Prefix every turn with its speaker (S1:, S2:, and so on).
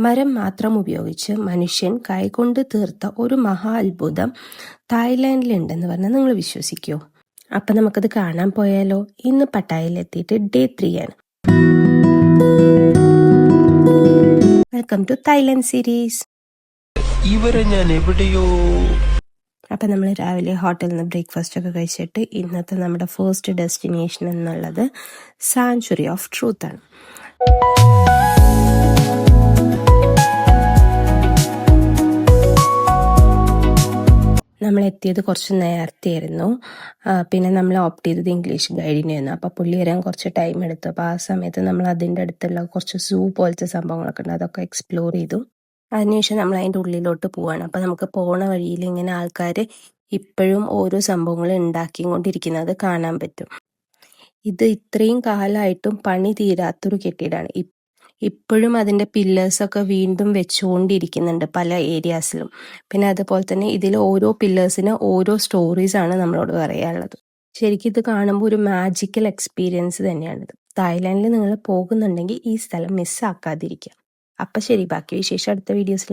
S1: മരം മാത്രം ഉപയോഗിച്ച് മനുഷ്യൻ കൈകൊണ്ട് തീർത്ത ഒരു മഹാ അത്ഭുതം തായ്ലാൻഡിലുണ്ടെന്ന് പറഞ്ഞാൽ നിങ്ങൾ വിശ്വസിക്കുമോ? അപ്പം നമുക്കത് കാണാൻ പോയാലോ? ഇന്ന് പട്ടായയിലെത്തിയിട്ട് ഡേ 3 ആണ്. Welcome to Thailand series.
S2: ഇവരെ ഞാൻ എവിടെയോ.
S1: അപ്പം നമ്മൾ രാവിലെ ഹോട്ടലിൽ നിന്ന് ബ്രേക്ക്ഫാസ്റ്റ് ഒക്കെ കഴിച്ചിട്ട് ഇന്നത്തെ നമ്മുടെ ഫസ്റ്റ് ഡെസ്റ്റിനേഷൻ എന്നുള്ളത് സാങ്ച്വറി ഓഫ് ട്രൂത്ത് ആണ്. നമ്മൾ എത്തിയത് കുറച്ച് നേരത്തെയായിരുന്നു. പിന്നെ നമ്മൾ ഓപ്റ്റ് ചെയ്തത് ഇംഗ്ലീഷ് ഗൈഡിനെയായിരുന്നു. അപ്പോൾ പുള്ളി വരാൻ കുറച്ച് ടൈം എടുത്തു. അപ്പോൾ ആ സമയത്ത് നമ്മൾ അതിൻ്റെ അടുത്തുള്ള കുറച്ച് സൂ പോലത്തെ സംഭവങ്ങളൊക്കെ ഉണ്ട്, അതൊക്കെ എക്സ്പ്ലോർ ചെയ്തു. അതിനുശേഷം നമ്മൾ അതിൻ്റെ ഉള്ളിലോട്ട് പോവാണ്. അപ്പോൾ നമുക്ക് പോണ വഴിയിൽ ഇങ്ങനെ ആൾക്കാർ ഇപ്പോഴും ഓരോ സംഭവങ്ങൾ ഉണ്ടാക്കിക്കൊണ്ടിരിക്കുന്നത് കാണാൻ പറ്റും. ഇത് ഇത്രയും കാലമായിട്ടും പണി തീരാത്തൊരു കെട്ടിടമാണ്. ഇപ്പോഴും അതിൻ്റെ പില്ലേഴ്സൊക്കെ വീണ്ടും വെച്ചുകൊണ്ടിരിക്കുന്നുണ്ട് പല ഏരിയാസിലും. പിന്നെ അതുപോലെ തന്നെ ഇതിൽ ഓരോ പില്ലേഴ്സിന് ഓരോ സ്റ്റോറീസാണ് നമ്മളോട് പറയാനുള്ളത്. ശരിക്കും ഇത് കാണുമ്പോൾ ഒരു മാജിക്കൽ എക്സ്പീരിയൻസ് തന്നെയാണിത്. തായ്ലാൻഡിൽ നിങ്ങൾ പോകുന്നുണ്ടെങ്കിൽ ഈ സ്ഥലം മിസ്സാക്കാതിരിക്കുക. അപ്പം ശരി, ബാക്കി വിശേഷം അടുത്ത വീഡിയോസിൽ